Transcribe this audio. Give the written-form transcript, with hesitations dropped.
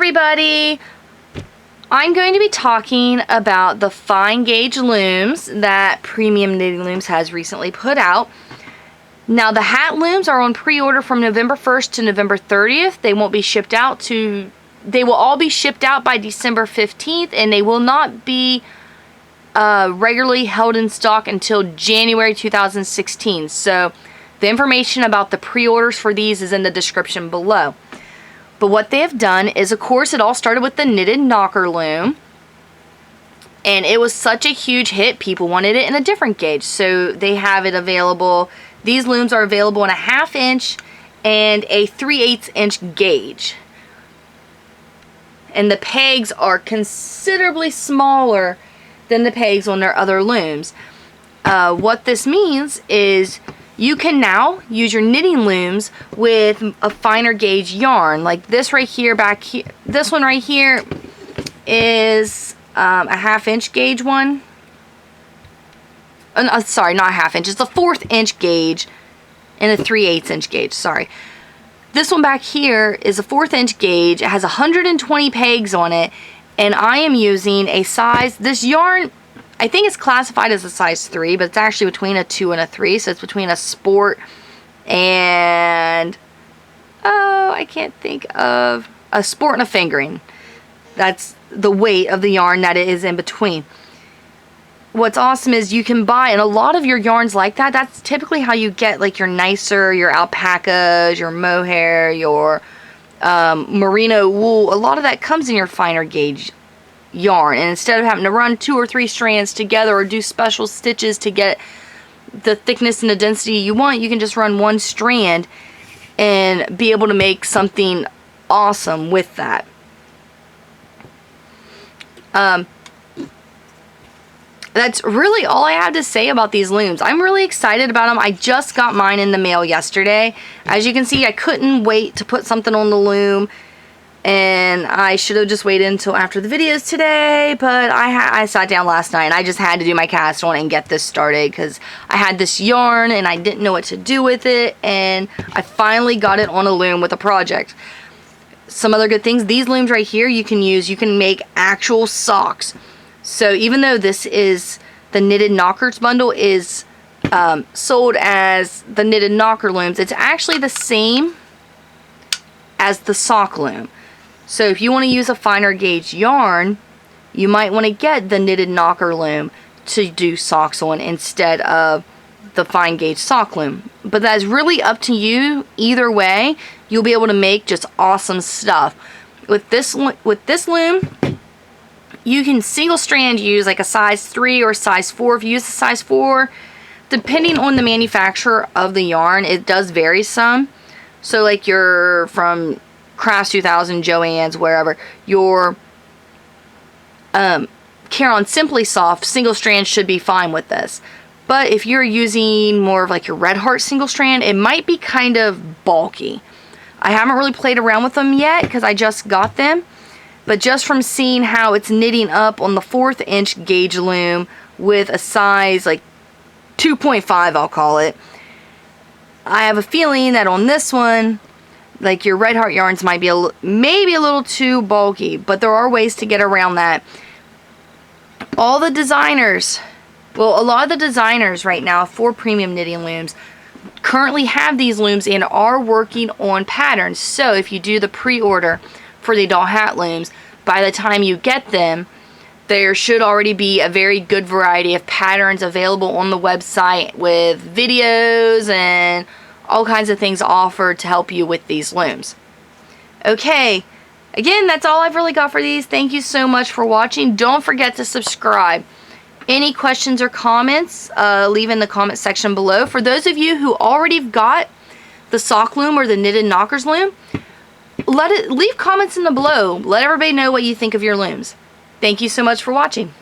everybody! I'm going to be talking about the fine gauge looms that Premium Knitting Looms has recently put out. Now the hat looms are on pre-order from November 1st to November 30th. They won't be shipped out to, they will all be shipped out by December 15th, and they will not be regularly held in stock until January 2016. So the information about the pre-orders for these is in the description below. But what they have done is, of course, it all started with the knitted knocker loom. And it was such a huge hit, people wanted it in a different gauge. So they have it available. These looms are available in a 1/2 inch and a 3/8 inch gauge. And the pegs are considerably smaller than the pegs on their other looms. What this means is you can now use your knitting looms with a finer gauge yarn. Like this right here, back here, this one right here is a 1/2 inch gauge one. Sorry, not a 1/2 inch. It's a 1/4 inch gauge and a 3/8 inch gauge. Sorry. This one back here is a 1/4 inch gauge. It has 120 pegs on it, and I am using a size. This yarn, I think it's classified as a size 3, but it's actually between a 2 and a 3, so it's between a sport and, oh, I can't think of, a sport and a fingering. That's the weight of the yarn that it is in between. What's awesome is you can buy, and a lot of your yarns like that, that's typically how you get like your nicer, your alpacas, your mohair, your merino wool. A lot of that comes in your finer gauge yarn, and instead of having to run 2 or 3 strands together or do special stitches to get the thickness and the density you want, you can just run 1 strand and be able to make something awesome with that. That's really all I have to say about these looms. I'm really excited about them. I just got mine in the mail yesterday. As you can see, I couldn't wait to put something on the loom, and I should have just waited until after the videos today, but I sat down last night and I just had to do my cast on and get this started because I had this yarn and I didn't know what to do with it, and I finally got it on a loom with a project. Some other good things, these looms right here you can use, you can make actual socks. So even though this is, the knitted knockers bundle is sold as the knitted knocker looms, it's actually the same as the sock loom. So if you want to use a finer gauge yarn, you might want to get the knitted knocker loom to do socks on instead of the fine gauge sock loom. But that's really up to you. Either way, you'll be able to make just awesome stuff. With this loom, you can single strand use like a size 3 or a size 4. If you use a size 4, depending on the manufacturer of the yarn, it does vary some. So like you're from Crafts 2000, Joann's, wherever, your Caron Simply Soft single strand should be fine with this. But if you're using more of like your Red Heart single strand, it might be kind of bulky. I haven't really played around with them yet because I just got them. But just from seeing how it's knitting up on the 1/4 inch gauge loom with a size like 2.5, I'll call it, I have a feeling that on this one, like your Red Heart yarns might be maybe a little too bulky, but there are ways to get around that. All the designers, well, a lot of the designers right now for Premium Knitting Looms currently have these looms and are working on patterns. So if you do the pre-order for the adult hat looms, by the time you get them, there should already be a very good variety of patterns available on the website with videos and all kinds of things offered to help you with these looms. Okay, again, that's all I've really got for these. Thank you so much for watching. Don't forget to subscribe. Any questions or comments, leave in the comment section below. For those of you who already got the sock loom or the knitted knockers loom, leave comments in the below. Let everybody know what you think of your looms. Thank you so much for watching.